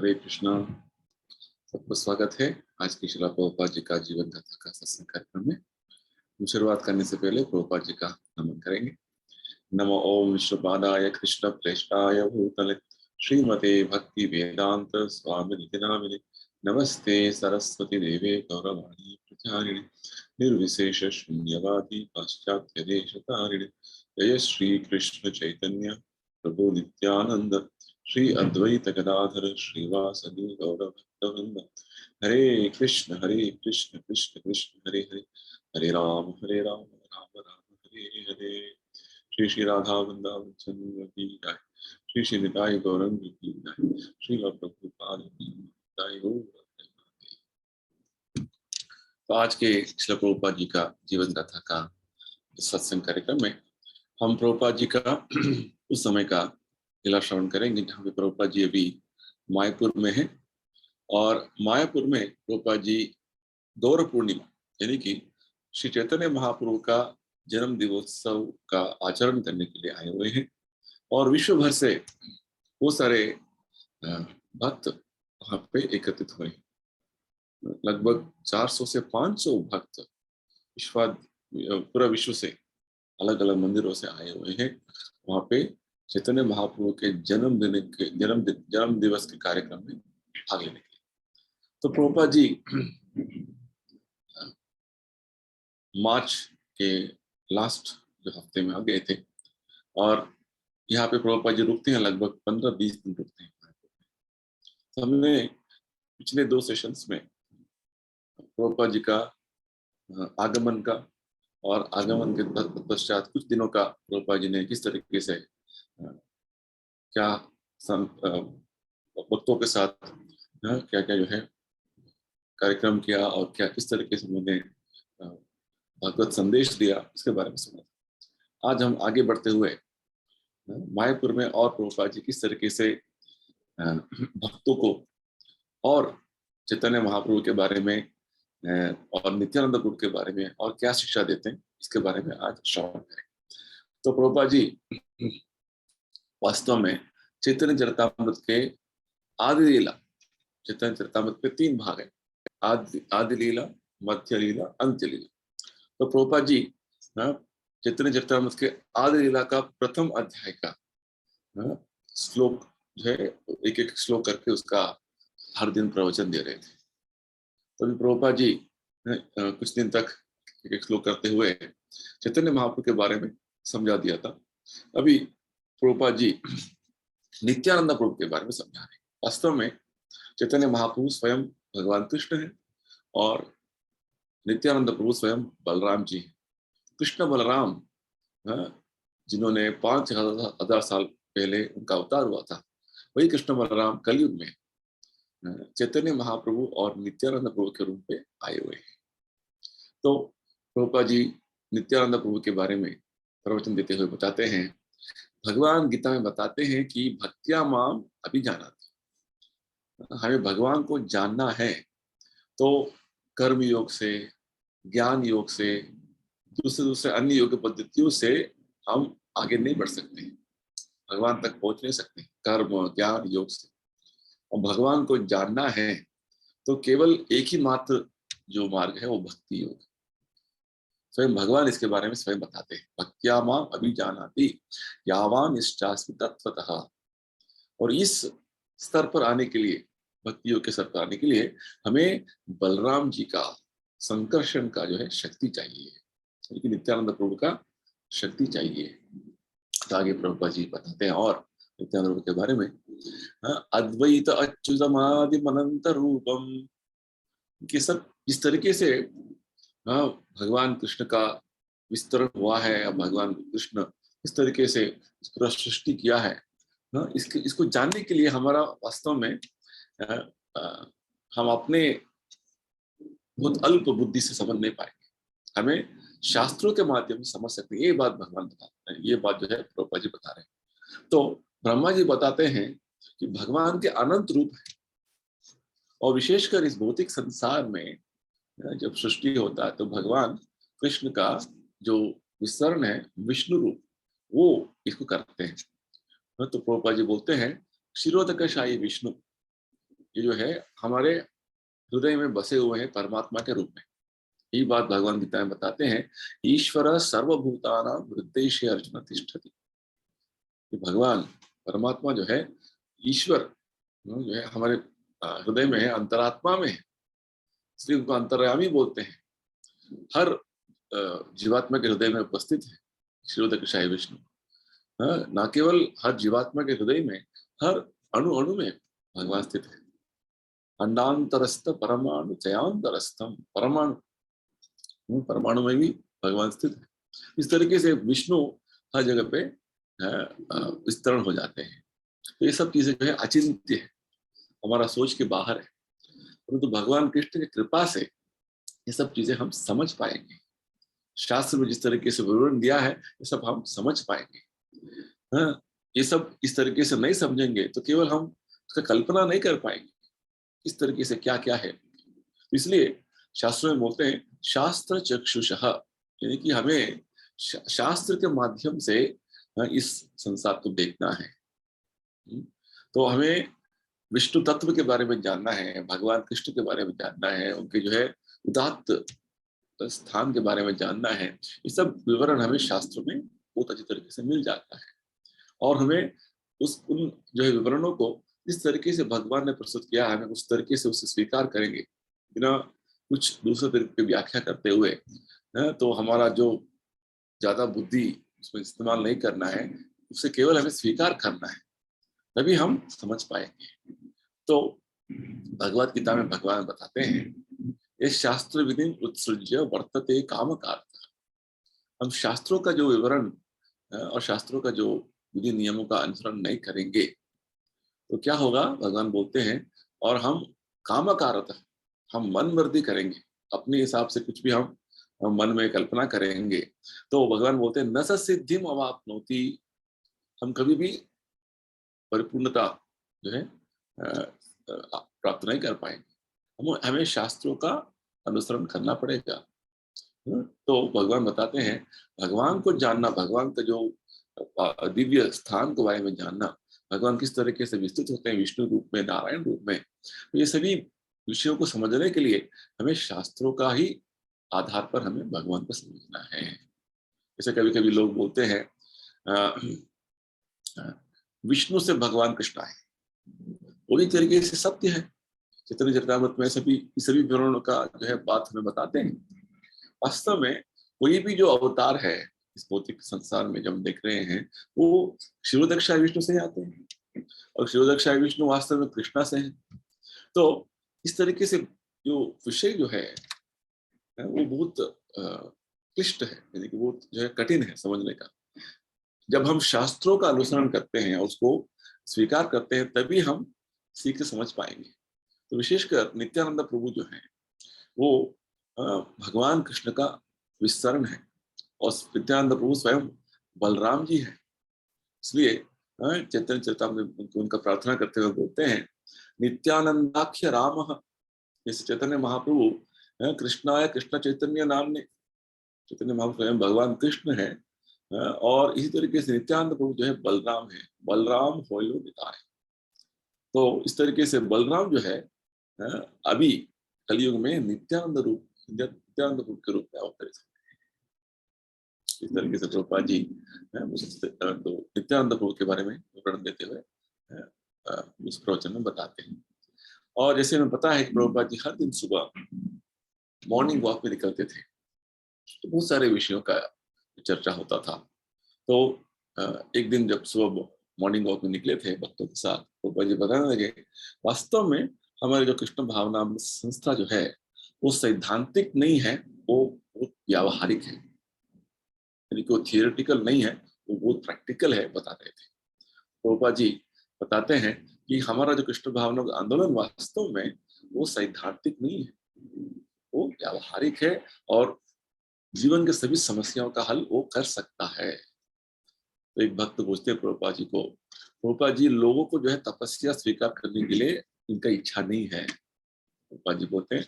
हरे कृष्णा। सबको स्वागत है आज की श्रील प्रभुपाद जी का जीवन गाथा का सत्संग कार्यक्रम में। हम शुरुआत करने से पहले प्रभुपाद जी का नमन करेंगे। नमो ओम विष्णुपादाय कृष्ण प्रेष्ठाय भूतले श्रीमते भक्ति वेदांत स्वामी निधि नामिने नमस्ते सरस्वती देवे गौरवाणी प्रचारिणे निर्विशेष शून्यवादी पाश्चात्य देशतारिणे जय श्री कृष्ण चैतन्य प्रभु नित्यानंद श्री अद्वैत गदाधर श्रीवासदि गौरभक्तवृंद। हरे कृष्ण कृष्ण कृष्ण हरे हरे, हरे राम राम राम हरे हरे। श्री श्री राधा वृंदावन चंद्र की जय, श्री श्री निताई गौरंग की जय, श्री प्रभुपाद की जय हो। तो आज के श्रील प्रभुपाद जी का जीवन गाथा का सत्संग कार्यक्रम में हम प्रभुपाद जी का उस समय का लीला श्रवण करेंगे जहाँ पे प्रभुपाद जी अभी मायापुर में है। और मायापुर में प्रभुपाद जी गौर पूर्णिमा यानी कि श्री चैतन्य महाप्रभु का जन्म दिवोत्सव का आचरण करने के लिए आए हुए हैं। और विश्व भर से वो सारे भक्त वहां पे एकत्रित हुए हैं। लगभग 400 से 500 भक्त पूरा विश्व से अलग अलग मंदिरों से आए हुए हैं वहां पे चैतन्य महाप्रभु के जन्म दिवस के कार्यक्रम में भाग लेने के लिए। तो प्रभुपाद जी मार्च के लास्ट जो हफ्ते में आ गए थे और यहाँ पे प्रभुपाद जी रुकते हैं, लगभग 15-20 दिन रुकते हैं। तो हमने पिछले 2 सेशंस में प्रभुपाद जी का आगमन का और आगमन के पश्चात कुछ दिनों का प्रभुपाद जी ने किस तरीके से क्या भक्तों के साथ क्या क्या जो है कार्यक्रम किया और क्या किस तरीके से उन्होंने भगवत संदेश दिया, इसके बारे में सुना। आज हम आगे बढ़ते हुए मायापुर में और प्रभुपाद जी किस तरीके से भक्तों को और चैतन्य महाप्रभु के बारे में और नित्यानंद प्रभु के बारे में और क्या शिक्षा देते हैं, इसके बारे में आज श्रवण करें। तो प्रभुपाद जी वास्तव में चैतन्य चरितामृत के आदि लीला, चैतन्य चरितामृत के 3 भाग है, आदि लीला, मध्य लीला, अंत्य लीला। तो प्रभुपाद जी चैतन्य चरितामृत के आदि लीला का प्रथम अध्याय का श्लोक जो है एक एक श्लोक करके उसका हर दिन प्रवचन दे रहे थे। तो प्रभुपाद जी कुछ दिन तक एक एक श्लोक करते हुए चैतन्य महाप्रभु के बारे में समझा दिया था। अभी प्रभुपाद जी नित्यानंद प्रभु के बारे में समझा रहे हैं। वास्तव में चैतन्य महाप्रभु स्वयं भगवान कृष्ण है और नित्यानंद प्रभु स्वयं बलराम जी हैं। कृष्ण बलराम जिन्होंने 5000 साल पहले उनका अवतार हुआ था, वही कृष्ण बलराम कलयुग में चैतन्य महाप्रभु और नित्यानंद प्रभु के रूप में आए हुए हैं। तो प्रभुपाद जी नित्यानंद प्रभु के बारे में प्रवचन देते हुए बताते हैं, भगवान गीता में बताते हैं कि भक्त्या माम अभिजानाति, हमें भगवान को जानना है तो कर्म योग से, ज्ञान योग से, दूसरे अन्य योग पद्धतियों से हम आगे नहीं बढ़ सकते, भगवान तक पहुंच नहीं सकते कर्म ज्ञान योग से। और भगवान को जानना है तो केवल एक ही मात्र जो मार्ग है वो भक्ति योग। स्वयं भगवान इसके बारे में स्वयं बताते हैं, भक्त्या माम अभिजानाति यावान इष्टास्मि तत्त्वतः। और इस स्तर पर आने के लिए, भक्ति योग के स्तर पर आने के लिए हमें बलराम जी का संकर्षण का जो है शक्ति चाहिए, लेकिन नित्यानंद प्रभु का शक्ति चाहिए। तो आगे प्रभुपाद जी बताते हैं और नित्यानंद प्रभु के बारे में, अद्वैत अच्युतमादिम अनंत रूपम, कि सब इस तरीके से भगवान कृष्ण का विस्तरण हुआ है, भगवान कृष्ण इस तरीके से पूरा सृष्टि किया है। इसको जानने के लिए हमारा वास्तव में हम अपने बहुत अल्प बुद्धि से समझ नहीं पाएंगे, हमें शास्त्रों के माध्यम से समझ सकते हैं। ये बात भगवान बताते हैं, ये बात जो है प्रभुपाद जी बता रहे हैं। तो ब्रह्मा जी बताते हैं कि भगवान के अनंत रूप है और विशेषकर इस भौतिक संसार में जब सृष्टि होता है तो भगवान कृष्ण का जो विस्तरण है विष्णु रूप, वो इसको करते हैं। तो प्रभुपाद जी बोलते हैं, क्षीरोदकशाही विष्णु, ये जो है हमारे हृदय में बसे हुए हैं परमात्मा के रूप में। यही बात भगवान गीता में बताते हैं, ईश्वर सर्वभूतानां हृदयेषु अर्जुन तिष्ठति। कि भगवान परमात्मा जो है, ईश्वर जो है हमारे हृदय में है, अंतरात्मा में है, इसलिए उनको अंतर्यामी बोलते हैं। हर जीवात्मा के हृदय में उपस्थित है क्षीरोदकशाही विष्णु। न केवल हर जीवात्मा के हृदय में, हर अणु अणु में भगवान स्थित है। अंडांतरस्थ परमाणु चयांतरस्थम, परमाणु परमाणु में भी भगवान स्थित है। इस तरीके से विष्णु हर जगह पे विस्तरण हो जाते हैं। तो ये सब चीजें जो है अचिंत्य है, हमारा सोच के बाहर है, परंतु भगवान कृष्ण की कृपा से ये सब चीजें हम समझ पाएंगे। शास्त्र में जिस तरीके से विवरण दिया है, ये सब हम समझ पाएंगे। हाँ, ये सब इस तरीके से नहीं समझेंगे तो केवल हम उसका कल्पना नहीं कर पाएंगे इस तरीके से क्या क्या है। इसलिए शास्त्रों में बोलते हैं शास्त्र चक्षुषः, यानी कि हमें शास्त्र के माध्यम से इस संसार को देखना है। तो हमें विष्णु तत्व के बारे में जानना है, भगवान कृष्ण के बारे में जानना है, उनके जो है उदात्त स्थान के बारे में जानना है। ये सब विवरण हमें शास्त्र में बहुत अच्छी तरीके से मिल जाता है, और हमें उन जो है विवरणों को जिस तरीके से भगवान ने प्रस्तुत किया है, हमें उस तरीके से उसे स्वीकार करेंगे, बिना कुछ दूसरे तरीके की व्याख्या करते हुए। तो हमारा जो ज्यादा बुद्धि उसमें इस्तेमाल नहीं करना है, उसे केवल हमें स्वीकार करना है, तभी हम समझ पाएंगे। तो भगवत गीता में भगवान बताते हैं, ये शास्त्र विधि उत्सृज्य वर्तते काम कार्य। हम शास्त्रों का जो विवरण और शास्त्रों का जो विधि नियमों का अनुसरण नहीं करेंगे तो क्या होगा, भगवान बोलते हैं, और हम कामकारत, हम मन मर्जी करेंगे, अपने हिसाब से कुछ भी हम मन में कल्पना करेंगे, तो भगवान बोलते हैं न स सिद्धिम अवाप्नोति, हम कभी भी परिपूर्णता जो है प्राप्त नहीं कर पाएंगे। हमें शास्त्रों का अनुसरण करना पड़ेगा। तो भगवान बताते हैं, भगवान को जानना, भगवान का जो दिव्य स्थान के बारे में जानना, भगवान किस तरीके से विस्तृत होते हैं विष्णु रूप में, नारायण रूप में, तो ये सभी विषयों को समझने के लिए हमें शास्त्रों का ही आधार पर हमें भगवान को समझना है। जैसे कभी कभी लोग बोलते हैं विष्णु से भगवान कृष्ण आए, पूरी तरीके से सत्य है। चैतन्य चरितामृत में सभी विवरणों का जो है बात हमें बताते हैं। वास्तव में कोई भी जो अवतार है इस भौतिक संसार में जो हम देख रहे हैं, वो क्षीरोदक्षाय विष्णु से ही आते हैं, और क्षीरोदक्षाय विष्णु वास्तव में कृष्णा से है। तो इस तरीके से जो विषय जो है वो बहुत क्लिष्ट है, यानी कि वो जो है कठिन है समझने का। जब हम शास्त्रों का अनुसरण करते हैं और उसको स्वीकार करते हैं, तभी हम सीख के समझ पाएंगे। तो विशेषकर नित्यानंद प्रभु जो है वो भगवान कृष्ण का विस्तरण है, और नित्यानंद प्रभु स्वयं बलराम जी है। इसलिए चैतन्य चरितामृत उनका प्रार्थना करते हुए बोलते हैं, नित्यानंदाख्य राम, जैसे चैतन्य महाप्रभु कृष्णाय कृष्ण चैतन्य नाम ने, चैतन्य महाप्रभु स्वयं भगवान कृष्ण है, और इसी तरीके से नित्यानंद प्रभु जो है बलराम है, बलराम होयो निताय। तो इस तरीके से बलराम जो है अभी कलयुग में नित्यानंद रूप के रूप में अवतरित है। इस तरीके से प्रभुपाद जी तो नित्यानंद प्रभु के बारे में विवरण देते हुए उस प्रवचन में बताते हैं। और जैसे हमें पता है कि प्रभुपाद जी हर दिन सुबह मॉर्निंग वॉक में निकलते थे, तो बहुत सारे विषयों का चर्चा होता था। तो एक दिन जब सुबह मॉर्निंग वॉक में निकले थे भक्तों के साथ, प्रभुपाद जी बताने लगे, वास्तव में हमारे जो कृष्ण भावना संस्था जो है वो सैद्धांतिक नहीं है, वो व्यावहारिक है, यानी कि वो थियोरेटिकल नहीं है, वो बहुत प्रैक्टिकल है, बता रहे थे। प्रभुपाद जी बताते हैं कि हमारा जो कृष्ण भावना का आंदोलन वास्तव में वो सैद्धांतिक नहीं है, वो व्यावहारिक है, और जीवन के सभी समस्याओं का हल वो कर सकता है। तो एक भक्त पूछते हैं प्रभुपाद जी को, प्रभुपाद जी लोगों को जो है तपस्या स्वीकार करने के लिए इनका इच्छा नहीं है। प्रभुपाद जी बोलते हैं,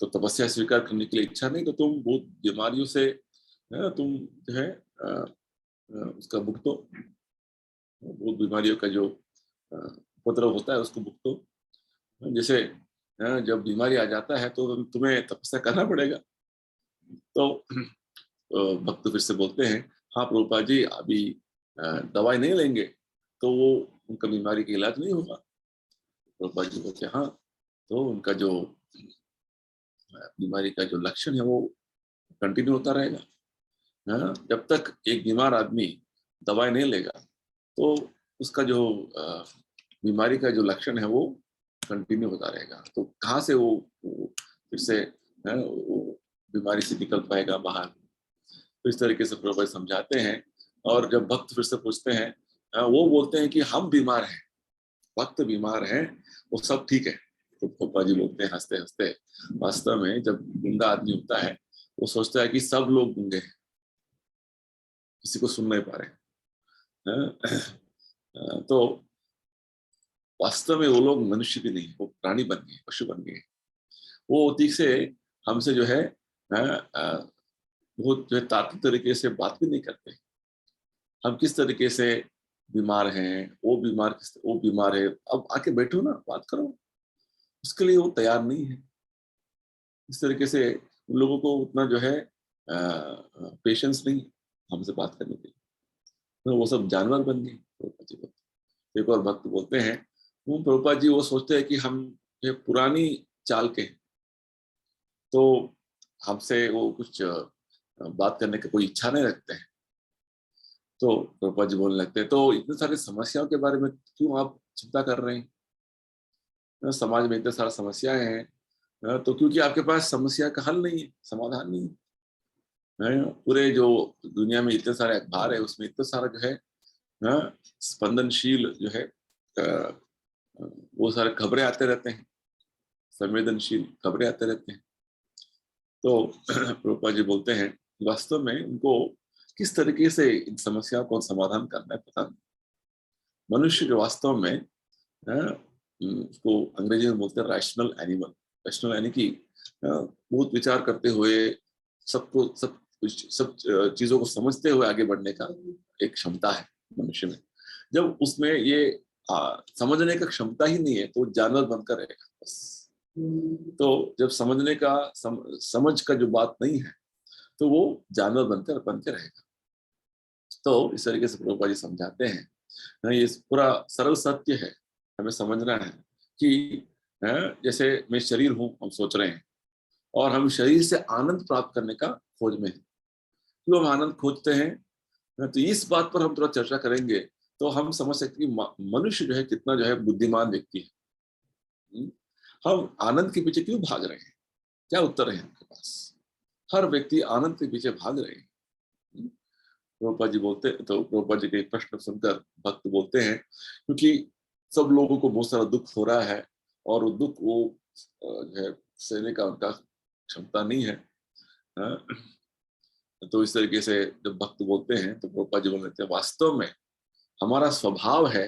तो तपस्या स्वीकार करने के लिए इच्छा नहीं, तो तुम बहुत बीमारियों से तुम जो है उसका भुगतो, बहुत बीमारियों का जो उपद्रव होता है उसको भुगतो। जैसे जब बीमारी आ जाता है तो तुम्हें तपस्या करना पड़ेगा। तो भक्त फिर से बोलते हैं, हाँ प्रभुपाद जी, अभी दवाई नहीं लेंगे तो वो उनका बीमारी का इलाज नहीं होगा। प्रभुपाद जी बोलते हैं, हाँ, तो उनका जो बीमारी का जो लक्षण है वो कंटिन्यू होता रहेगा। जब तक एक बीमार आदमी दवाई नहीं लेगा तो उसका जो बीमारी का जो लक्षण है वो कंटिन्यू होता रहेगा। तो कहाँ से वो फिर से वो बीमारी से निकल पाएगा बाहर। तो इस तरीके से प्रभु समझाते हैं। और जब भक्त फिर से पूछते हैं, वो बोलते हैं कि हम बीमार हैं, भक्त बीमार हैं, वो सब ठीक है। तो पापा जी बोलते हैं हंसते हंसते, वास्तव में जब गूंगा आदमी होता है वो सोचता है कि सब लोग गूंगे हैं, किसी को सुन नहीं पा रहे हैं। तो वास्तव में वो लोग मनुष्य भी नहीं, वो प्राणी बन गए, पशु बन गए। वो ठीक से हमसे जो है बहुत जो है तार्किक तरीके से बात भी नहीं करते। हम किस तरीके से बीमार हैं, वो बीमार है, अब आके बैठो ना, बात करो, उसके लिए वो तैयार नहीं है। इस तरीके से उन लोगों को उतना जो है पेशेंस नहीं हमसे बात करने के लिए, तो वो सब जानवर बन गए। प्रभुपाद जी बोलते, एक और भक्त बोलते हैं, वो प्रभुपाद जी वो सोचते हैं कि हम ये पुरानी चाल के, तो हमसे वो कुछ बात करने की कोई इच्छा नहीं रखते हैं। तो प्रभुपाद जी बोलने लगते हैं, तो इतने सारे समस्याओं के बारे में क्यों आप चिंता कर रहे हैं? समाज में इतने सारी समस्याएं हैं, तो क्योंकि आपके पास समस्या का हल नहीं है, समाधान नहीं है। पूरे जो दुनिया में इतने सारे अखबार है, उसमें इतना सारा जो है स्पंदनशील जो है वो सारे खबरें आते रहते हैं, संवेदनशील खबरें आते रहते हैं। तो प्रभुपाद जी बोलते हैं, वास्तव में उनको किस तरीके से इन समस्याओं को समाधान करना है पता नहीं। मनुष्य जो वास्तव में उसको अंग्रेजी में बोलते हैं रैशनल एनिमल। रैशनल यानी कि बहुत विचार करते हुए सबको सब चीजों को समझते हुए आगे बढ़ने का एक क्षमता है मनुष्य में। जब उसमें ये समझने का क्षमता ही नहीं है तो जानवर बनकर रहेगा बस। तो जब समझने का समझ का जो बात नहीं है तो वो जानवर बनकर रहेगा। तो इस तरीके से प्रभुपाद जी समझाते हैं, ये पूरा सरल सत्य है, हमें समझना है कि जैसे मैं शरीर हूं, हम सोच रहे हैं, और हम शरीर से आनंद प्राप्त करने का खोज में हैं। क्यों हम आनंद खोजते हैं? तो इस बात पर हम थोड़ा चर्चा करेंगे तो हम समझ सकते हैं कि मनुष्य जो है कितना जो है बुद्धिमान व्यक्ति है। हम आनंद के पीछे क्यों भाग रहे हैं? क्या उत्तर है आपके पास? हर व्यक्ति आनंद के पीछे भाग रहे हैं। प्रभुपाद जी बोलते, तो प्रभुपाद जी के प्रश्न सुनकर भक्त बोलते हैं, क्योंकि सब लोगों को बहुत सारा दुख हो रहा है और वो दुख वो जो है सहने का उनका क्षमता नहीं है। तो इस तरीके से जब भक्त बोलते हैं तो प्रभुपाद जी बोलते हैं, वास्तव में हमारा स्वभाव है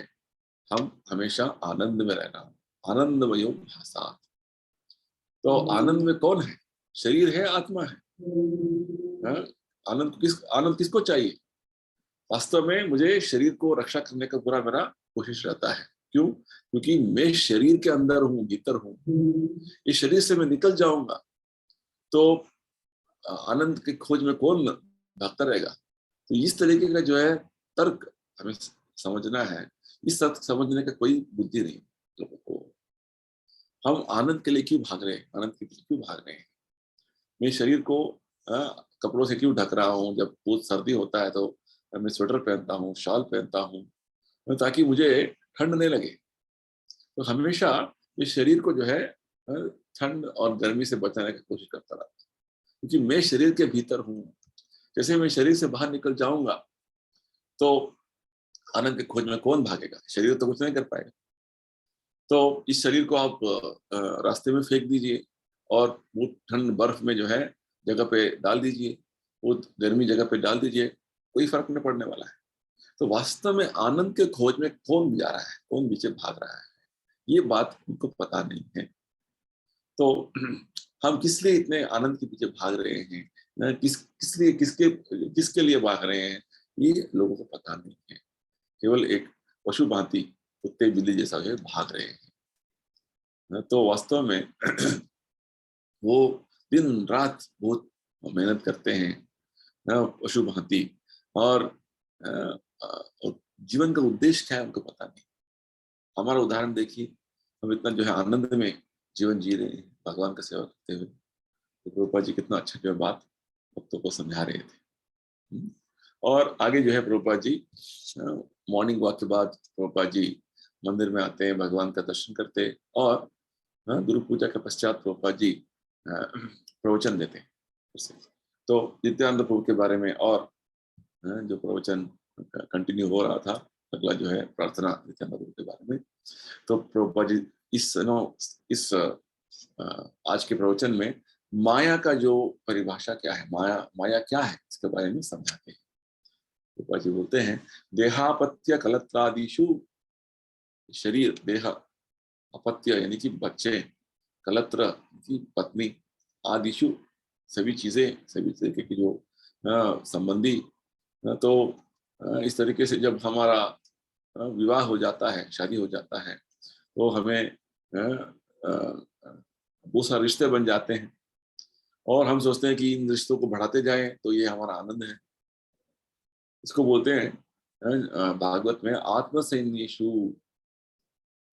हम हमेशा आनंद में रहना, आनंदमयो भाषा। तो आनंद में कौन है? शरीर है, आत्मा है। आनंद किसको चाहिए? वास्तव में मुझे शरीर को रक्षा करने का पूरा मेरा कोशिश रहता है। क्यों? क्योंकि मैं शरीर के अंदर हूँ, भीतर हूँ। इस शरीर से मैं निकल जाऊंगा तो आनंद की खोज में कौन भागता रहेगा? तो इस तरीके का जो है तर्क हमें समझना है। इस तर्क समझने का कोई बुद्धि नहीं लोगों को। हम आनंद के लिए क्यों भाग रहे हैं? आनंद के लिए क्यों भाग रहे हैं? मैं शरीर को कपड़ों से क्यों ढक रहा हूँ? जब बहुत सर्दी होता है तो मैं स्वेटर पहनता हूँ, शॉल पहनता हूँ, ताकि मुझे ठंड नहीं लगे। तो हमेशा इस शरीर को जो है ठंड और गर्मी से बचाने की कोशिश करता रहा, क्योंकि मैं शरीर के भीतर हूँ। जैसे मैं शरीर से बाहर निकल जाऊंगा तो आनंद की खोज में कौन भागेगा? शरीर तो कुछ नहीं कर पाएगा। तो इस शरीर को आप रास्ते में फेंक दीजिए और वो ठंड बर्फ में जो है जगह पे डाल दीजिए, वो गर्मी जगह पे डाल दीजिए, कोई फर्क नहीं पड़ने वाला है। तो वास्तव में आनंद के खोज में कौन जा रहा है, कौन पीछे भाग रहा है, ये बात उनको पता नहीं है। तो हम किस लिए इतने आनंद के पीछे भाग रहे हैं, किस लिए किसके लिए भाग रहे हैं, ये लोगों को पता नहीं है। केवल एक पशु भांति कुत्ते बिल्ली जैसा जो है भाग रहे हैं। तो वास्तव में वो दिन रात बहुत मेहनत करते हैं पशु भांति, और जीवन का उद्देश्य क्या है उनको पता नहीं। हमारा उदाहरण देखिए, हम इतना जो है आनंद में जीवन जी रहे हैं भगवान का सेवा करते हुए। तो प्रभुपाद जी कितना अच्छा जो है बात भक्तों को समझा रहे थे। और आगे जो है प्रभुपाद जी मॉर्निंग वॉक के बाद प्रभुपाद जी मंदिर में आते हैं, भगवान का दर्शन करते हैं, और गुरु पूजा के पश्चात प्रभुपाद जी प्रवचन देते हैं। तो नित्यानंद प्रभु के बारे में और जो प्रवचन कंटिन्यू हो रहा था, अगला जो है प्रार्थना नित्यानंद प्रभु के बारे में। तो प्रभुपाद जी इस आज के प्रवचन में माया का जो परिभाषा क्या है, माया क्या है, इसके बारे में समझाते हैं। प्रभुपाद जी बोलते हैं, देहापत्य कलत्रादिषु, शरीर देह, अपत्य यानी कि बच्चे, कलत्र की पत्नी, आदिशु सभी चीजें, सभी तरीके की जो संबंधी। तो इस तरीके से जब हमारा विवाह हो जाता है, शादी हो जाता है, तो हमें बहुत सारे रिश्ते बन जाते हैं, और हम सोचते हैं कि इन रिश्तों को बढ़ाते जाएं तो ये हमारा आनंद है। इसको बोलते हैं भागवत में आत्मसैन्येषु,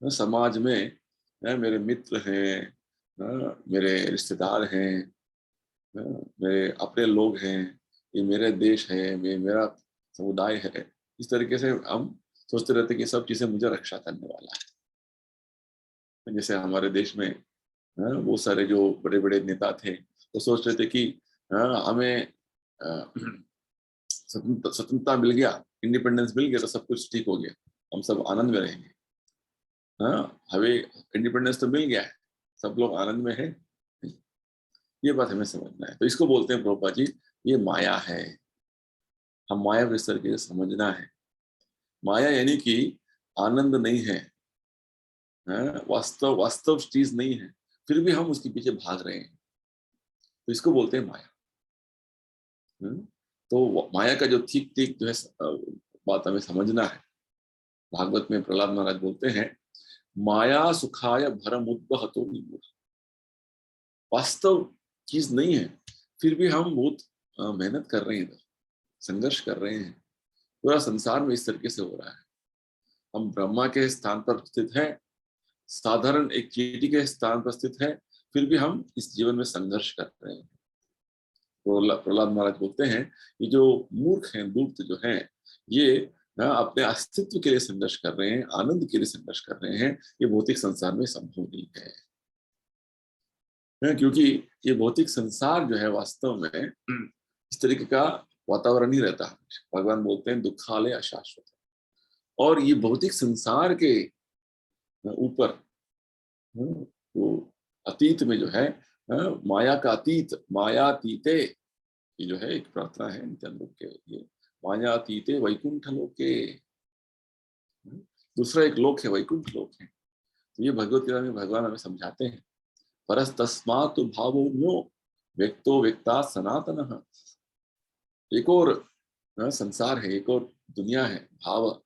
समाज में मेरे मित्र हैं, मेरे रिश्तेदार हैं, मेरे अपने लोग हैं, ये मेरे देश है, मेरा समुदाय है। इस तरीके से हम सोचते रहते हैं कि सब चीजें मुझे रक्षा करने वाला है। जैसे हमारे देश में वो सारे जो बड़े बड़े नेता थे, तो सोच रहे थे कि हमें स्वतंत्रता मिल गया, इंडिपेंडेंस मिल गया, तो सब कुछ ठीक हो गया, हम सब आनंद में रहेंगे। हमें इंडिपेंडेंस तो मिल गया है, सब लोग आनंद में है। ये बात हमें समझना है। तो इसको बोलते हैं प्रभुपाद जी, ये माया है। हम माया को इस तरीके से समझना है। माया यानी कि आनंद नहीं है, वास्तव वास्तव चीज नहीं है, फिर भी हम उसके पीछे भाग रहे हैं, तो इसको बोलते हैं माया। तो माया का जो ठीक ठीक जो है बात हमें समझना है। भागवत में प्रहलाद महाराज बोलते हैं, माया सुखाय भरम उद्वहतो निमूढ़। वास्तव चीज नहीं है, फिर भी हम बहुत मेहनत कर रहे हैं, संघर्ष कर रहे हैं। पूरा संसार में इस तरीके से हो रहा है। हम ब्रह्मा के स्थान पर स्थित है, साधारण एक चींटी के स्थान पर स्थित है, फिर भी हम इस जीवन में संघर्ष कर रहे हैं। प्रहलाद महाराज बोलते हैं, ये जो मूर्ख हैं, दूत जो हैं, ये अपने अस्तित्व के लिए संघर्ष कर रहे हैं, आनंद के लिए संघर्ष कर रहे हैं। ये भौतिक संसार में संभव नहीं है, क्योंकि ये भौतिक संसार जो है वास्तव में इस तरीके का वातावरण ही रहता है। भगवान बोलते हैं दुखालय अशाश्वत, और ये भौतिक संसार के ऊपर तो अतीत में जो है माया का अतीत, मायातीते, ये जो है एक प्रार्थना है नित्यानंद के लिए, मायातीते वैकुंठ लोके। दूसरा एक लोक है, वैकुंठ लोक है। तो ये भगवत गीता में भगवान हमें समझाते हैं, परस्तस्मात् भावो न्यो व्यक्तो व्यक्ता सनातनः। एक और संसार है, एक और दुनिया है, भाव,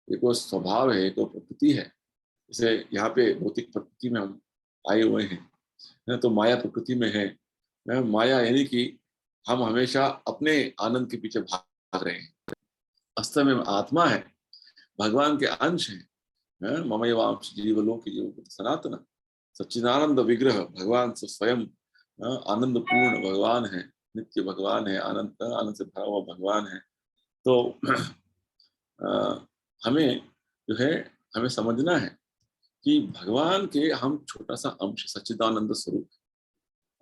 एक और स्वभाव है, एक और प्रकृति है। जैसे यहाँ पे भौतिक प्रकृति में हम आए हुए हैं, तो माया प्रकृति में है। माया यानी कि हम हमेशा अपने आनंद के पीछे भाग रहे हैं। वास्तव में आत्मा है, भगवान के अंश है। ममैवांश जीवलोक जीव सनातन सच्चिदानंद विग्रह, भगवान से स्वयं आनंद पूर्ण भगवान है, नित्य भगवान है, आनंद आनंद से भरा हुआ भगवान है। तो हमें जो है, हमें समझना है कि भगवान के हम छोटा सा अंश, सच्चिदानंद स्वरूप,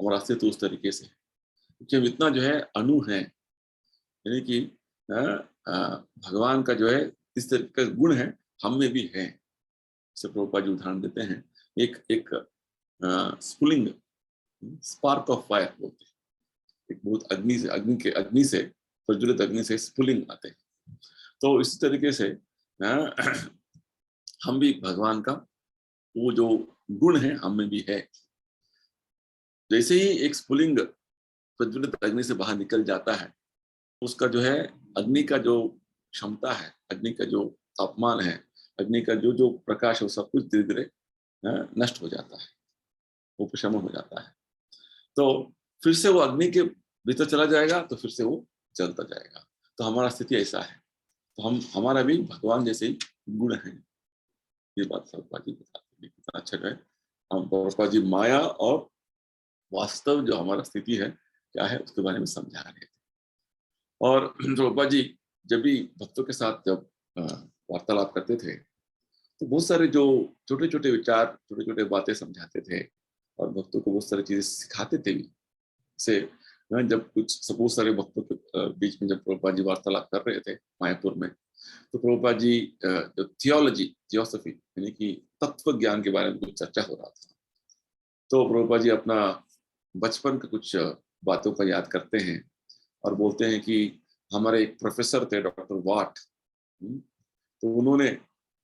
हमारा अस्तित्व उस तरीके से, क्योंकि हम इतना जो है अणु है, यानी कि भगवान का जो है इस तरीके का गुण है, हम में भी है। जैसे प्रभुपाद जी उदाहरण देते हैं, एक एक स्फुलिंग, स्पार्क ऑफ फायर बोलते हैं, एक बहुत अग्नि से प्रज्वलित अग्नि से स्फुलिंग आते हैं। तो इसी तरीके से हम भी भगवान का वो जो गुण है हम में भी है। जैसे ही एक स्फुलिंग प्रज्वलित अग्नि से बाहर निकल जाता है, उसका जो है अग्नि का जो क्षमता है, अग्नि का जो तापमान है, अग्नि का जो जो प्रकाश है, वो सब कुछ धीरे धीरे नष्ट हो जाता है, उपशमन हो जाता है। तो फिर से वो अग्नि के भीतर चला जाएगा तो फिर से वो जलता जाएगा। तो हमारा स्थिति ऐसा है। तो हम हमारा भी भगवान जैसे ही गुण है। ये बात प्रभुपाद जी बताते हैं, कितना अच्छा है। हम प्रभुपाद जी माया और वास्तव जो हमारा स्थिति है क्या है उसके बारे में समझा रहे थे। और प्रभुपाद जी जब भी भक्तों के साथ जब वार्तालाप करते थे तो बहुत सारे जो छोटे छोटे विचार, छोटे छोटे बातें समझाते थे और भक्तों को बहुत सारी चीजें सिखाते थे भी। से जब कुछ बहुत सारे भक्तों के बीच में जब प्रभुपाद जी वार्तालाप कर रहे थे मायापुर में, तो प्रभुपाद जी जो थियोलॉजी थियोसफी यानी कि तत्व ज्ञान के बारे में कुछ चर्चा हो रहा था। तो प्रभुपाद जी अपना बचपन का कुछ बातों का याद करते हैं और बोलते हैं कि हमारे एक प्रोफेसर थे डॉक्टर वाट। तो उन्होंने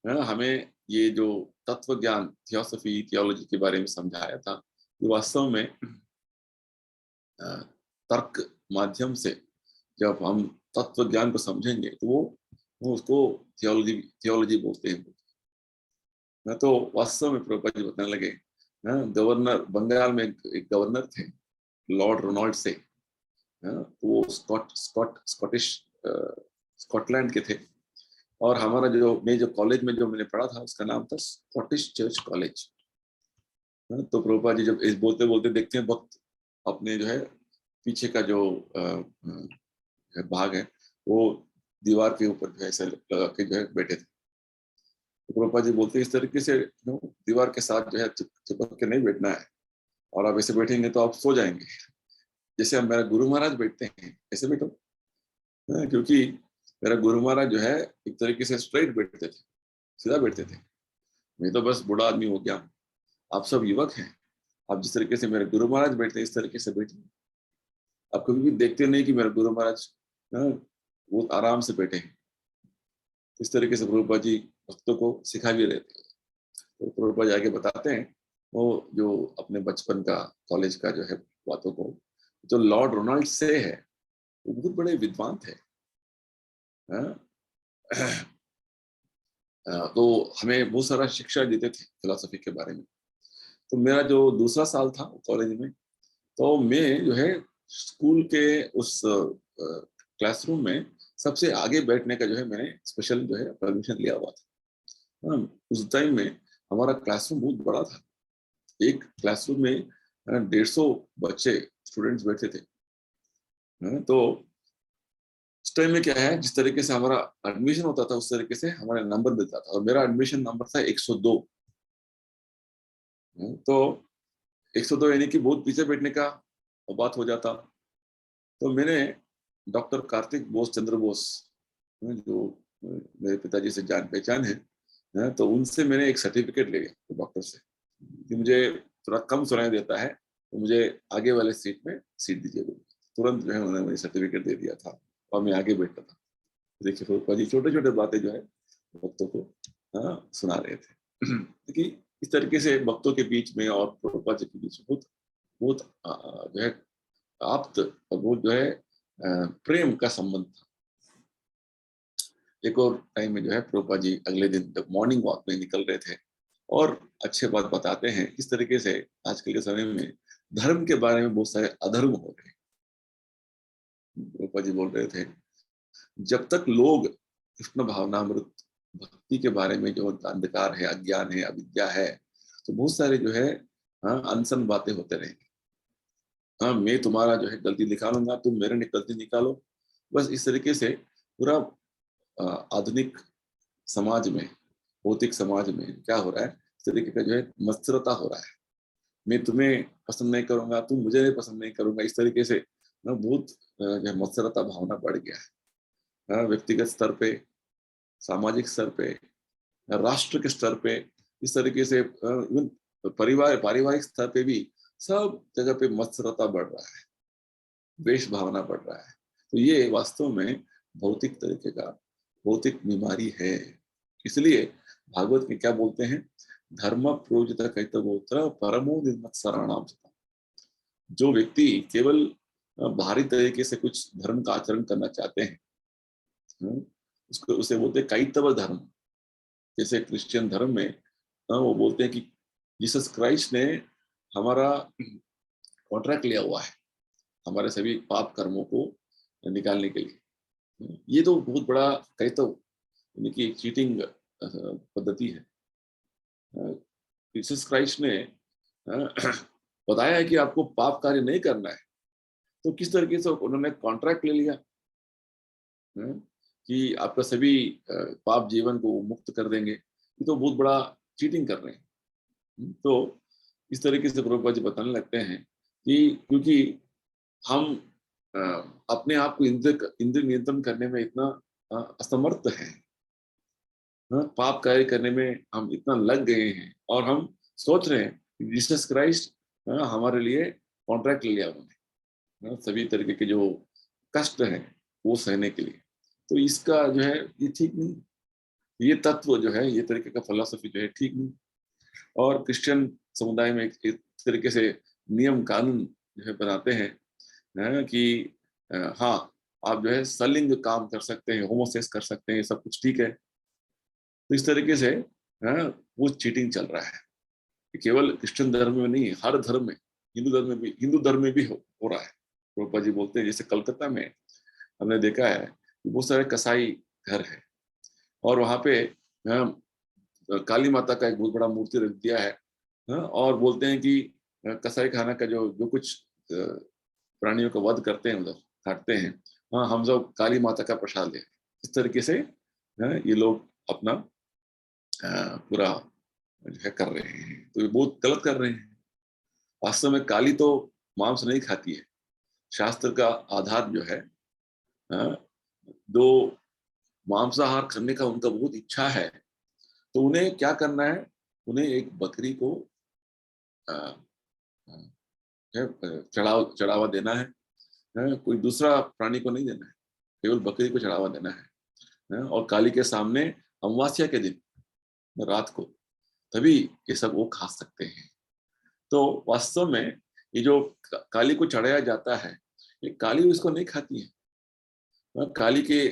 हमें ये जो तत्व ज्ञान थियोसफी थियोलॉजी के बारे में समझाया था, ये वास्तव में तर्क माध्यम से जब हम तत्व ज्ञान को समझेंगे तो वो उसको थियोलॉजी थियोलॉजी बोलते हैं। तो वास्तव में प्रभुपाद जी बताने लगे, गवर्नर बंगाल में एक गवर्नर थे लॉर्ड रोनाल्ड से। तो वो स्कॉटिश स्कॉटलैंड के थे। और हमारा जो कॉलेज में जो मैंने पढ़ा था उसका नाम था स्कॉटिश चर्च कॉलेज। तो प्रभुपाद जी जब इस बोलते बोलते देखते हैं वक्त अपने जो है पीछे का जो भाग है वो दीवार के ऊपर जो है ऐसे लगा के जो है बैठे थे। तो प्रभुपाद जी बोलते हैं इस तरीके से दीवार के साथ जो है चिपक के नहीं बैठना है, और आप ऐसे बैठेंगे तो आप सो जाएंगे। जैसे हम मेरा गुरु महाराज बैठते हैं ऐसे बैठो। क्योंकि मेरा गुरु महाराज जो है एक तरीके से स्ट्रेट बैठते थे, सीधा बैठते थे। मैं तो बस बूढ़ा आदमी हो गया, आप सब युवक हैं, आप जिस तरीके से मेरे गुरु महाराज बैठते हैं इस तरीके से बैठिए। आप कभी भी देखते नहीं कि मेरे गुरु महाराज वो आराम से बैठे हैं। इस तरीके से प्रभुपाद जी भक्तों को सिखा भी रहे थे। तो प्रभुपाद जी आगे बताते हैं वो जो अपने बचपन का कॉलेज का जो है बातों को, जो लॉर्ड रोनाल्ड से है वो बहुत बड़े विद्वान थे। तो हमें बहुत सारा शिक्षा देते थे फिलोसफी के बारे में। तो मेरा जो दूसरा साल था कॉलेज में, तो मैं जो है स्कूल के उस क्लासरूम में सबसे आगे बैठने का जो है मैंने स्पेशल जो है परमिशन लिया हुआ था। उस टाइम में हमारा क्लासरूम बहुत बड़ा था। एक क्लासरूम में 150 बच्चे स्टूडेंट्स बैठे थे। तो उस टाइम में क्या है, जिस तरीके से हमारा एडमिशन होता था उस तरीके से हमारा नंबर मिलता था, और मेरा एडमिशन नंबर था 102। तो 102 यानी कि बहुत पीछे बैठने का बात हो जाता। तो मैंने डॉक्टर कार्तिक बोस चंद्र बोस, जो मेरे पिताजी से जान पहचान है, तो उनसे मैंने एक सर्टिफिकेट ले लिया डॉक्टर से कि मुझे थोड़ा कम सुनाई देता है तो मुझे आगे वाले सीट में सीट दीजिए। तुरंत जो है उन्होंने मुझे सर्टिफिकेट दे दिया था और मैं आगे बैठा था। देखिए प्रभुपाद जी छोटे छोटे बातें जो है भक्तों को सुना रहे थे। क्योंकि इस तरीके से भक्तों के बीच में और प्रभुपाद जी के बीच में बहुत बहुत जो है आप्त और बहुत जो है प्रेम का संबंध था। एक और टाइम में जो है प्रभुपाद जी अगले दिन जब मॉर्निंग वॉक में निकल रहे थे और अच्छे बात बताते हैं किस तरीके से आजकल के समय में धर्म के बारे में बहुत सारे अधर्म हो रहे हैं। प्रभुपाद जी बोल रहे थे जब तक लोग कृष्ण भावनामृत भक्ति के बारे में जो अंधकार है, अज्ञान है, अविद्या है, तो बहुत सारे जो है अनसन बातें होते रहेंगे। मैं तुम्हारा जो है गलती निकालूंगा, तुम मेरे गलती निकालो। बस इस तरीके से पूरा आधुनिक समाज में, भौतिक समाज में क्या हो रहा है, इस तरीके का जो है मत्सरता हो रहा है। मैं तुम्हें पसंद नहीं करूंगा, तुम मुझे नहीं पसंद नहीं करूंगा, इस तरीके से ना बहुत जो है मत्सरता भावना बढ़ गया है। व्यक्तिगत स्तर पे, सामाजिक स्तर पे, राष्ट्र के स्तर पे, इस तरीके से इवन परिवार पारिवारिक स्तर पे भी सब जगह पे मत्सरता बढ़ रहा है, द्वेष भावना बढ़ रहा है। तो ये वास्तव में भौतिक तरीके का भौतिक बीमारी है। इसलिए भागवत में क्या बोलते हैं, धर्म प्रोजित कैतवोत्र परमो निर्मत्सराणाम। जो व्यक्ति केवल बाहरी तरीके से कुछ धर्म का आचरण करना चाहते हैं, उसको उसे बोलते हैं कैतव धर्म। जैसे क्रिश्चियन धर्म में वो बोलते हैं कि जीसस क्राइस्ट ने हमारा कॉन्ट्रैक्ट लिया हुआ है हमारे सभी पाप कर्मों को निकालने के लिए। ये तो बहुत बड़ा कहता हूँ यानी कि एक चीटिंग पद्धति है। जीसस क्राइस्ट ने बताया है कि आपको पाप कार्य नहीं करना है, तो किस तरीके से उन्होंने कॉन्ट्रैक्ट ले लिया कि आपका सभी पाप जीवन को मुक्त कर देंगे। ये तो बहुत बड़ा चीटिंग कर रहे हैं। तो इस तरीके से प्रभुपाद जी बताने लगते हैं कि क्योंकि हम अ, अपने आप को इंद्र नियंत्रण करने में इतना असमर्थ हैं, पाप कार्य करने में हम इतना लग गए हैं और हम सोच रहे हैं कि जीसस क्राइस्ट हमारे लिए कॉन्ट्रैक्ट ले लिया उन्होंने सभी तरीके के जो कष्ट हैं वो सहने के लिए। तो इसका जो है ये ठीक नहीं, ये तत्व जो है ये तरीके का फिलॉसफी जो है ठीक नहीं। और क्रिश्चियन समुदाय में एक तरीके से नियम कानून जो है बनाते हैं कि हाँ आप जो है सलिंग काम कर सकते हैं, होमोसेक्स कर सकते हैं, सब कुछ ठीक है। तो इस तरीके से वो चीटिंग चल रहा है। केवल क्रिश्चियन धर्म में नहीं, हर धर्म में, हिंदू धर्म में भी हो रहा है। प्रभुपाद जी बोलते हैं जैसे कलकत्ता में हमने देखा है कि बहुत सारे कसाई घर है और वहां पे काली माता का एक बहुत बड़ा मूर्ति रख दिया है और बोलते हैं कि कसाई खाना का जो जो कुछ प्राणियों का वध करते हैं उधर काटते हैं, हाँ हम सब काली माता का प्रसाद ले। इस तरीके से ये लोग अपना पूरा जो है कर रहे हैं, तो ये बहुत गलत कर रहे हैं। वास्तव में काली तो मांस नहीं खाती है। शास्त्र का आधार जो है दो मांसाहार करने का उनका बहुत इच्छा है, तो उन्हें क्या करना है, उन्हें एक बकरी को चढ़ावा देना है, कोई दूसरा प्राणी को नहीं देना है, केवल बकरी को चढ़ावा देना है और काली के सामने अमावस्या के दिन रात को, तभी ये सब वो खा सकते हैं। तो वास्तव में ये जो काली को चढ़ाया जाता है, ये काली उसको नहीं खाती है। काली के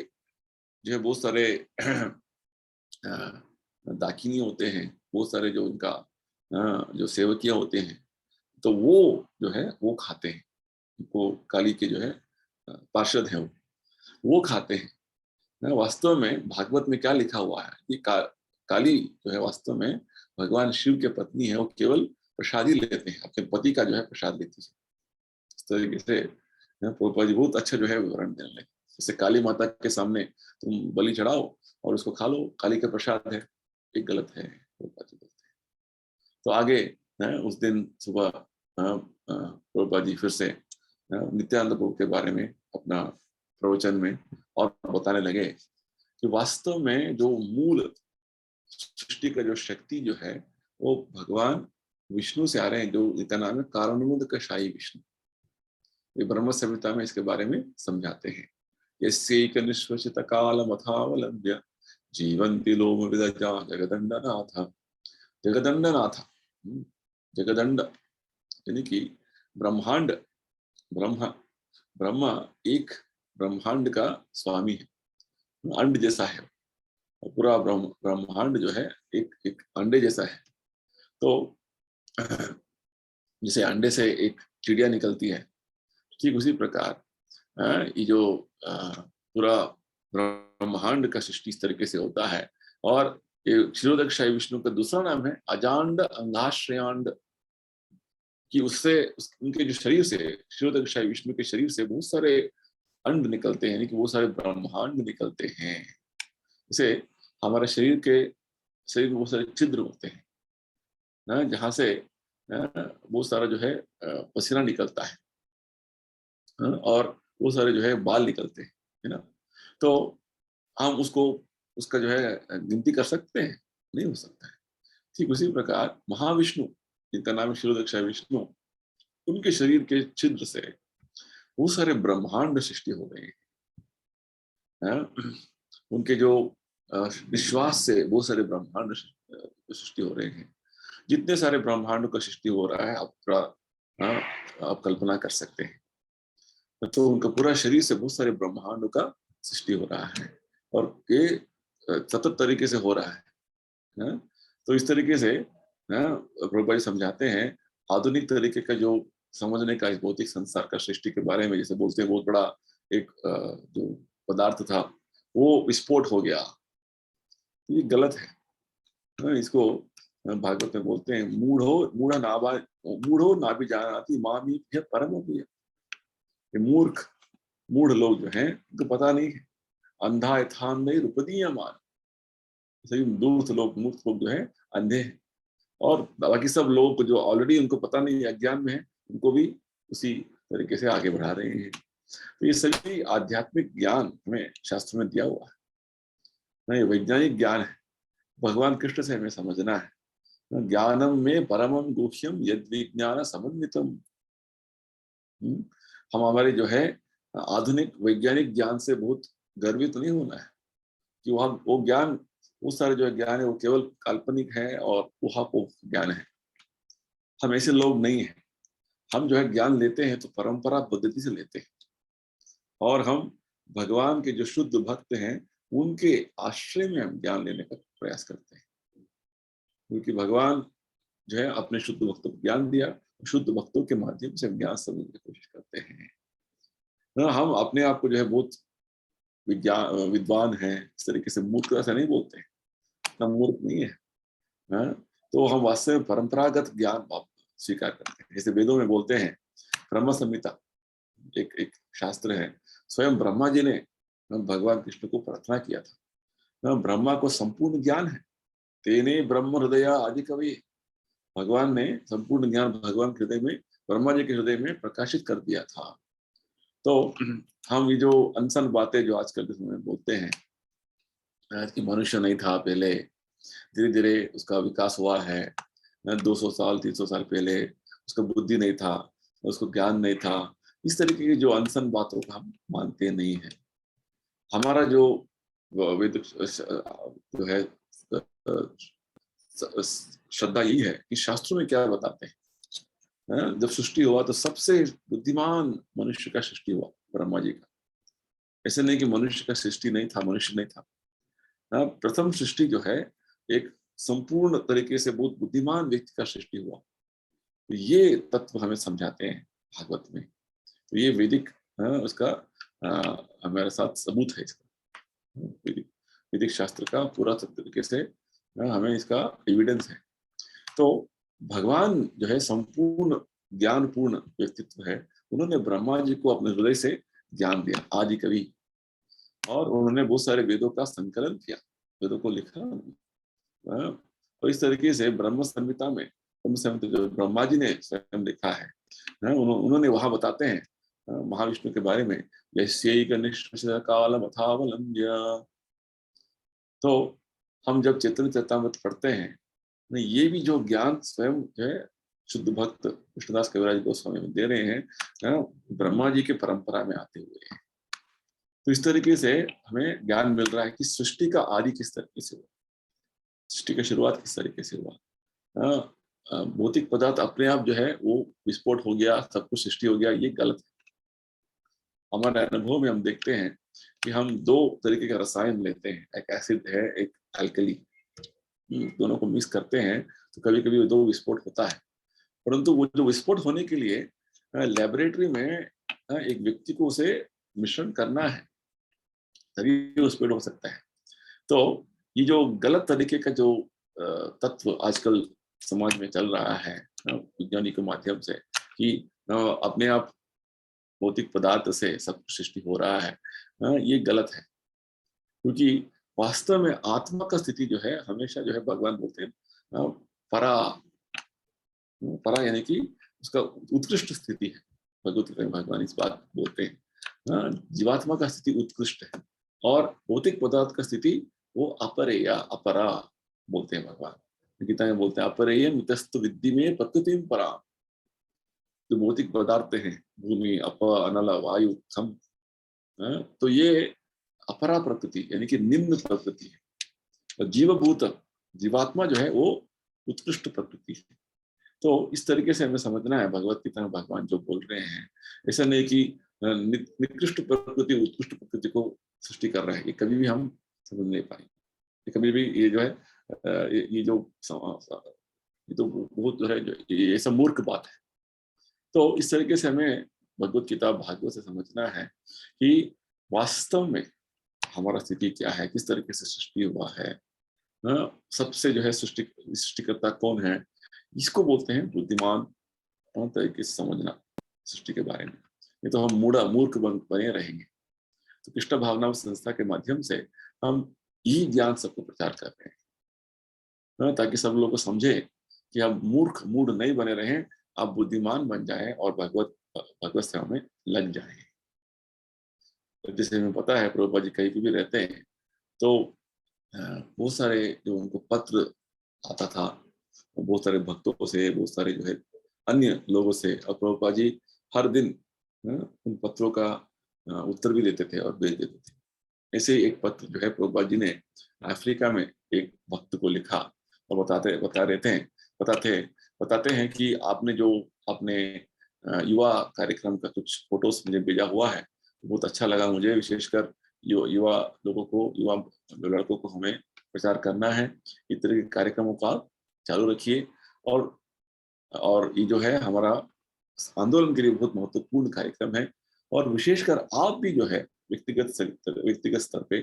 जो है बहुत सारे दाकिनी होते हैं, बहुत सारे जो उनका जो सेवकियां होते हैं, तो वो जो है वो खाते हैं, वो काली के जो है पार्षद हैं वो खाते हैं। वास्तव में भागवत में क्या लिखा हुआ है कि काली जो है वास्तव में भगवान शिव के पत्नी है, वो केवल प्रसाद ही लेते हैं, अपने पति का जो है प्रसाद लेती है। इस तरीके से प्रभुपाद जी बहुत अच्छा जो है विवरण देने लगे। जैसे काली माता के सामने तुम बलि चढ़ाओ और उसको खा लो, काली का प्रसाद है, ये गलत है प्रभुपाद जी बोलते हैं। तो आगे उस दिन सुबह प्रभुपाद जी फिर से नित्यानंद प्रभु के बारे में अपना प्रवचन में और बताने लगे कि वास्तव में जो मूल सृष्टि का जो शक्ति जो है वो भगवान विष्णु से आ रहे हैं, जो इनका नाम है कारणोद का शाही विष्णु। ये ब्रह्म संहिता में इसके बारे में समझाते हैं। यस्यैक निश्वसित कालमथावलंब्य जीवन्ति लोम विदजा जगदंडनाथ। जगदंडनाथ, जगदंड यानी कि ब्रह्मांड, ब्रह्मा, ब्रह्मा एक ब्रह्मांड का स्वामी है, अंड जैसा है पूरा ब्रह्मांड जो है एक एक अंडे जैसा है। तो जैसे अंडे से एक चिड़िया निकलती है, ठीक उसी प्रकार ये जो पूरा ब्रह्मांड का सृष्टि इस तरीके से होता है। और ये क्षीरोदक्षाई विष्णु का दूसरा नाम है अजांड अंगाश्रयांड, कि उससे उनके जो शरीर से, क्षीरोदक्षाई विष्णु के शरीर से बहुत सारे अंड निकलते हैं, यानी कि बहुत सारे ब्रह्मांड निकलते हैं। जैसे हमारे शरीर में बहुत सारे छिद्र होते हैं ना, जहाँ से बहुत सारा जो है पसीना निकलता है और बहुत सारे जो है बाल निकलते हैं, है ना। तो हम उसका जो है गिनती कर सकते हैं, नहीं हो सकता है। ठीक उसी प्रकार महाविष्णु, जिनका नाम है क्षीरोदक्षाई विष्णु, उनके शरीर के छिद्र से बहुत सारे ब्रह्मांड सृष्टि हो रहे हैं। उनके जो विश्वास से बहुत सारे ब्रह्मांड सृष्टि हो रहे हैं। जितने सारे ब्रह्मांडों का सृष्टि हो रहा है आप कल्पना कर सकते हैं। तो उनका पूरा शरीर से बहुत सारे ब्रह्मांडों का सृष्टि हो रहा है और ये सतत तरीके से हो रहा है। तो इस तरीके से प्रभुपाद जी समझाते हैं आधुनिक तरीके का जो समझने का इस भौतिक संसार का सृष्टि के बारे में, जैसे बोलते हैं बहुत बड़ा एक जो पदार्थ था वो विस्फोट हो गया, ये गलत है। इसको भागवत में बोलते हैं मूढ़ो ना भी जानाति मामी परम प्रिय। ये मूढ़ लोग जो हैं तो पता नहीं है, अंधा यथान नहीं रुपदीय मान, सही मूर्ख लोग जो है अंधे हैं, और बाकी सब लोगों को जो ऑलरेडी उनको पता नहीं है, अज्ञान में है, उनको भी उसी तरीके से आगे बढ़ा रहे हैं। तो ये सभी आध्यात्मिक ज्ञान हमें शास्त्र में दिया हुआ है ना, ये वैज्ञानिक ज्ञान है, भगवान कृष्ण से हमें समझना है। ज्ञानम में परमम गुह्यम यद विज्ञान समन्वितम। हम हमारे जो है आधुनिक वैज्ञानिक ज्ञान से बहुत गर्वित नहीं होना है कि वो ज्ञान, वो सारे जो ज्ञान है वो केवल काल्पनिक है और ऊहापोह ज्ञान है। हम ऐसे लोग नहीं हैं। हम जो है ज्ञान लेते हैं तो परंपरा पद्धति से लेते हैं, और हम भगवान के जो शुद्ध भक्त हैं उनके आश्रय में हम ज्ञान लेने का प्रयास करते हैं, क्योंकि भगवान जो है अपने शुद्ध भक्तों को ज्ञान दिया, शुद्ध भक्तों के माध्यम से हम ज्ञान समझने की कोशिश करते हैं। हम अपने आप को जो है बहुत विद्वान है इस तरीके से मूर्ख ऐसा नहीं बोलते हैं, हम मूर्ख नहीं है। तो हम वास्तव में परंपरागत ज्ञान स्वीकार करते हैं। जैसे वेदों में बोलते हैं, ब्रह्म संहिता एक शास्त्र है, स्वयं ब्रह्मा जी ने भगवान कृष्ण को प्रार्थना किया था। ब्रह्मा को संपूर्ण ज्ञान है, तेने ब्रह्म हृदय आदि कवि। भगवान ने संपूर्ण ज्ञान भगवान के हृदय में, ब्रह्मा जी के हृदय में प्रकाशित कर दिया था। तो हम ये जो अनसन बातें जो आजकल के समय में बोलते हैं कि मनुष्य नहीं था पहले, धीरे धीरे उसका विकास हुआ है, 200 साल 300 साल पहले उसका बुद्धि नहीं था, उसको ज्ञान नहीं था, इस तरीके की जो अनसन बातों को हम मानते नहीं है। हमारा जो वेद जो है श्रद्धा यही है कि शास्त्रों में क्या बताते हैं। जब सृष्टि हुआ तो सबसे बुद्धिमान मनुष्य का सृष्टि हुआ, ब्रह्मा जी का। ऐसे नहीं कि मनुष्य का सृष्टि नहीं था, मनुष्य नहीं था। प्रथम सृष्टि जो है एक संपूर्ण तरीके से बहुत बुद्धिमान व्यक्ति का सृष्टि हुआ। तो ये तत्व हमें समझाते हैं भागवत में। तो ये वैदिक उसका हमारे साथ सबूत है इसका, वैदिक शास्त्र का पूरा तरीके से हमें इसका एविडेंस है। तो भगवान जो है संपूर्ण ज्ञानपूर्ण व्यक्तित्व है, उन्होंने ब्रह्मा जी को अपने हृदय से ज्ञान दिया, आदि कवि, और उन्होंने बहुत सारे वेदों का संकलन किया, वेदों को लिखा। और इस तरीके से ब्रह्म संहिता में, ब्रह्म संहिता जो ब्रह्मा जी ने स्वयं लिखा है, उन्होंने वहां बताते हैं महाविष्णु के बारे में, यस्यै कनिष्ठ कालम अथावलंब्य। तो हम जब चैतन्य चरितामृत पढ़ते हैं, ये भी जो ज्ञान स्वयं जो है शुद्ध भक्त कृष्णदास कविराज गोस्वामी में दे रहे हैं, ब्रह्मा जी के परंपरा में आते हुए हैं। तो इस तरीके से हमें ज्ञान मिल रहा है कि सृष्टि का आदि किस तरीके से हुआ, सृष्टि का शुरुआत किस तरीके से हुआ। भौतिक पदार्थ अपने आप जो है वो विस्फोट हो गया, सब कुछ सृष्टि हो गया, ये गलत है। हमारे अनुभव में हम देखते हैं कि हम दो तरीके का रसायन लेते हैं, एक एसिड है, एक एल्कली, दोनों को मिक्स करते हैं तो कभी कभी दो विस्फोट होता है। परंतु वो जो विस्फोट होने के लिए लेबोरेटरी में एक व्यक्ति को उसे मिश्रण करना है, तभी विस्फोट हो सकता है। तो ये जो गलत तरीके का जो तत्व आजकल समाज में चल रहा है विज्ञानी के माध्यम से, कि अपने आप भौतिक पदार्थ से सब कुछ सृष्टि हो रहा है, ये गलत है। क्योंकि वास्तव में आत्मा का स्थिति जो है हमेशा जो है भगवान बोलते हैं परा, परा यानी कि उसका उत्कृष्ट स्थिति है। भगवत गीता में भगवान इस बात बोलते हैं, जीवात्मा का स्थिति उत्कृष्ट है और भौतिक पदार्थ का स्थिति वो अपरेय अपरा बोलते हैं भगवान। गीता में बोलते हैं अपरेय मितस्तु विद्धि में प्रकृति परा। जो भौतिक पदार्थ हैं, भूमि, अप, अनल, वायु, खम, तो ये अपरा प्रकृति यानी कि निम्न प्रकृति है, और जीवभूत जीवात्मा जो है वो उत्कृष्ट प्रकृति है। तो इस तरीके से हमें समझना है भगवत गीता में भगवान जो बोल रहे हैं। ऐसा नहीं कि निकृष्ट प्रकृति उत्कृष्ट प्रकृति को सृष्टि कर रहा है, ये कभी भी हम समझ नहीं पाएंगे। कभी भी ये जो है ये जो ये तो बहुत जो है, जो ये सब मूर्ख बात है। तो इस तरीके से हमें भगवत गीता भागवत से समझना है कि वास्तव में हमारा स्थिति क्या है, किस तरीके से सृष्टि हुआ है। सबसे जो है सृष्टिकर्ता कौन है, इसको बोलते हैं बुद्धिमान तरीके से समझना सृष्टि के बारे में। नहीं तो हम मूर्ख बने रहेंगे। तो कृष्ण भावना संस्था के माध्यम से हम ये ज्ञान सबको प्रचार कर रहे हैं, ताकि सब लोग को समझे कि आप मूड नहीं बने रहें, आप बुद्धिमान बन जाएं और भगवत भगवत सेवा में लग जाएं। तो जैसे हमें पता है प्रभुपाद जी कहीं भी रहते हैं तो बहुत सारे जो उनको पत्र आता था, बहुत सारे भक्तों से, बहुत सारे जो है अन्य लोगों से, और प्रभुपाद जी हर दिन उन पत्रों का उत्तर भी देते थे और भेज देते थे। ऐसे ही एक पत्र जो है प्रभुपाद जी ने अफ्रीका में एक भक्त को लिखा और बताते हैं कि आपने जो अपने युवा कार्यक्रम का कुछ फोटोज मुझे भेजा हुआ है, बहुत अच्छा लगा मुझे। विशेषकर युवा लोगों को, युवा लड़कों को हमें प्रचार करना है। इस तरह के कार्यक्रमों का चालू रखिए, और ये जो है हमारा आंदोलन के लिए बहुत महत्वपूर्ण कार्यक्रम है। और विशेषकर आप भी जो है व्यक्तिगत स्तर पे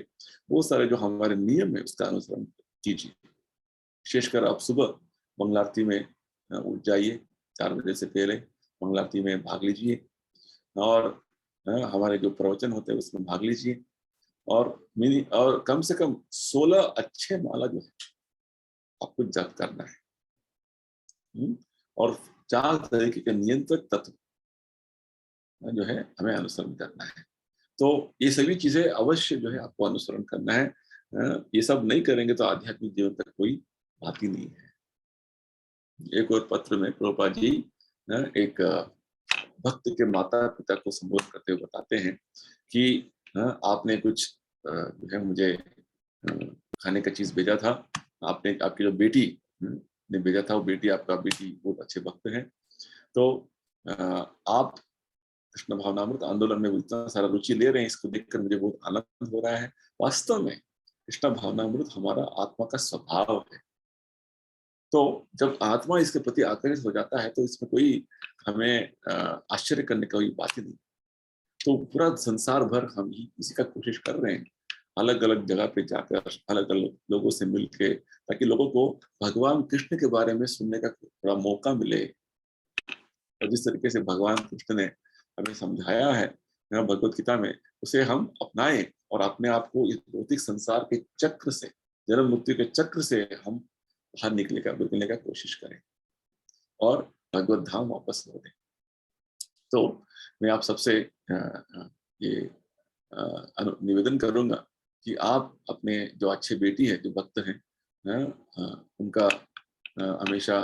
बहुत सारे जो हमारे नियम है उसका अनुसरण कीजिए। विशेषकर आप सुबह मंगल आरती में उठ जाइए, 4 बजे से पहले मंगल आरती में भाग लीजिए, और हमारे जो प्रवचन होते हैं उसमें भाग लीजिए, और कम से कम 16 अच्छे माला जो है आपको जप करना है। और 4 तरीके के नियंत्रक तत्व जो है हमें अनुसरण करना है। तो ये सभी चीजें अवश्य जो है आपको अनुसरण करना है। ये सब नहीं करेंगे तो आध्यात्मिक जीवन तक कोई बात ही नहीं है। एक और पत्र में प्रभुपाद जी एक भक्त के माता पिता को संबोधित करते हुए बताते हैं कि आपने कुछ जो है मुझे खाने का चीज भेजा था, आपने आपकी जो बेटी ने भेजा था, वो बेटी बहुत अच्छे भक्त हैं। तो आप कृष्ण भावनामृत आंदोलन में इतना सारा रुचि ले रहे हैं, इसको देखकर मुझे बहुत आनंद हो रहा है। वास्तव में कृष्ण भावनामृत हमारा आत्मा का स्वभाव है। तो जब आत्मा इसके प्रति आकर्षित हो जाता है तो इसमें कोई हमें आश्चर्य करने का कोई बात ही नहीं। तो पूरा संसार भर हम ही इसी का कोशिश कर रहे हैं, अलग अलग जगह पे जाकर अलग अलग लोगों से मिलके, ताकि लोगों को भगवान कृष्ण के बारे में सुनने का थोड़ा मौका मिले। और जिस तरीके से भगवान कृष्ण ने हमें समझाया है भगवत गीता में, उसे हम अपनाएं और अपने आप को इस भौतिक संसार के चक्र से, जन्म मृत्यु के चक्र से हम बाहर निकलने का कोशिश करें और भगवत धाम वापस लौटें। तो मैं आप सबसे ये निवेदन करूंगा कि आप अपने जो अच्छे बेटी है, जो भक्त हैं, उनका हमेशा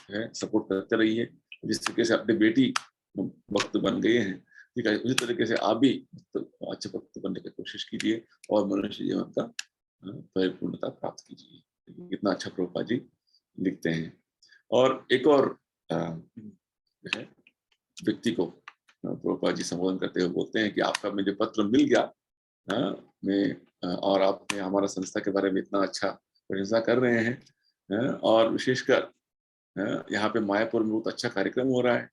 है सपोर्ट करते रहिए। जिस तरीके से अपनी बेटी भक्त बन गए हैं, ठीक है, उसी तरीके से आप भी अच्छे भक्त बनने की कोशिश कीजिए और मनुष्य जीवन का परिपूर्णता प्राप्त कीजिए। कितना अच्छा प्रभुपाद जी लिखते हैं। और एक और जो है व्यक्ति को प्रभुपाद जी संबोधन करते हुए बोलते हैं कि आपका मुझे पत्र मिल गया, मैं और आपने हमारा संस्था के बारे में इतना अच्छा प्रशंसा कर रहे हैं, और विशेषकर यहाँ पे मायापुर में बहुत अच्छा कार्यक्रम हो रहा है।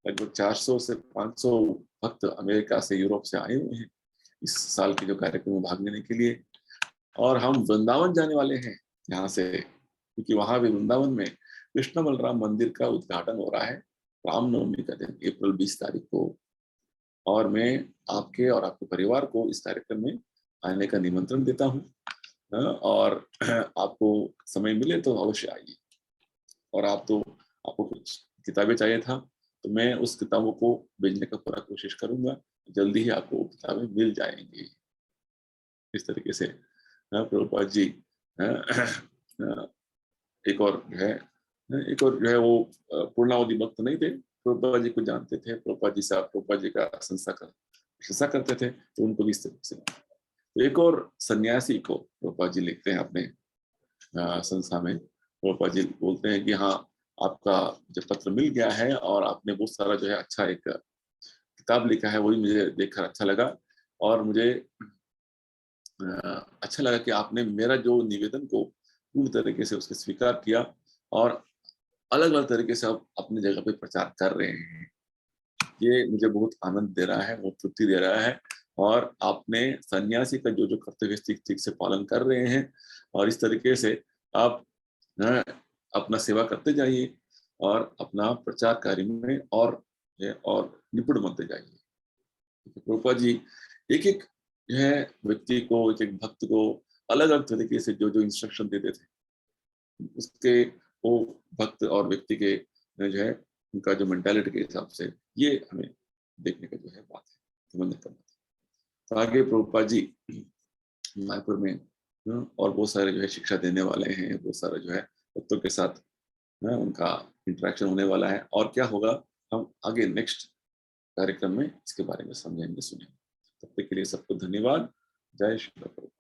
लगभग 400 से 500 भक्त अमेरिका से, यूरोप से आए हुए हैं इस साल के जो कार्यक्रम में भाग लेने के लिए। और हम वृंदावन जाने वाले हैं यहाँ से, क्योंकि वहां भी वृंदावन में कृष्ण बलराम मंदिर का उद्घाटन हो रहा है रामनवमी का दिन, अप्रैल 20 तारीख को। और मैं आपके और आपके परिवार को इस कार्यक्रम में आने का निमंत्रण देता हूँ। और आपको समय मिले तो अवश्य आइए। और आपको कुछ किताबें चाहिए था तो मैं उस किताबों को भेजने का पूरा कोशिश करूंगा, जल्दी ही आपको वो किताबें मिल जाएंगी। इस तरीके से प्रभुपाद जी एक और जो है वो पूर्णावधि भक्त नहीं थे, प्रभुपाद जी को जानते थे। प्रभुपाद जी का संस्था का प्रशंसा करते थे, तो उनको भी इस तरीके से। तो एक और सन्यासी को प्रभुपाद जी लिखते हैं अपने संस्था में। प्रभुपाद जी बोलते हैं कि हाँ, आपका जब पत्र मिल गया है और आपने बहुत सारा जो है अच्छा एक किताब लिखा है, वही मुझे देखकर अच्छा लगा। और मुझे अच्छा लगा कि आपने मेरा जो निवेदन को पूर्ण तरीके से उसके स्वीकार किया और अलग अलग तरीके से आप अपनी जगह पे प्रचार कर रहे हैं, ये मुझे बहुत आनंद दे रहा है, बहुत तृप्ति दे रहा है। और आपने सन्यासी का जो जो कर्तव्य ठीक ठीक से पालन कर रहे हैं, और इस तरीके से आप न, अपना सेवा करते जाइए और अपना प्रचार कार्य में और निपुण बनते जाइए। प्रभुपाद जी एक एक जो है व्यक्ति को, एक एक भक्त को अलग अलग तरीके से जो जो इंस्ट्रक्शन देते थे, उसके वो भक्त और व्यक्ति के जो है उनका जो मेंटालिटी के हिसाब से ये हमें देखने का जो है बात है, समझने का बात है। तो आगे प्रभुपाद जी मायापुर में और बहुत सारे जो है शिक्षा देने वाले हैं, बहुत सारे जो है भक्तों के साथ उनका इंटरेक्शन होने वाला है, और क्या होगा हम आगे नेक्स्ट कार्यक्रम में इसके बारे में समझेंगे, सुनेंगे। तब तक के लिए सबको धन्यवाद। जय श्री प्रभुपाद।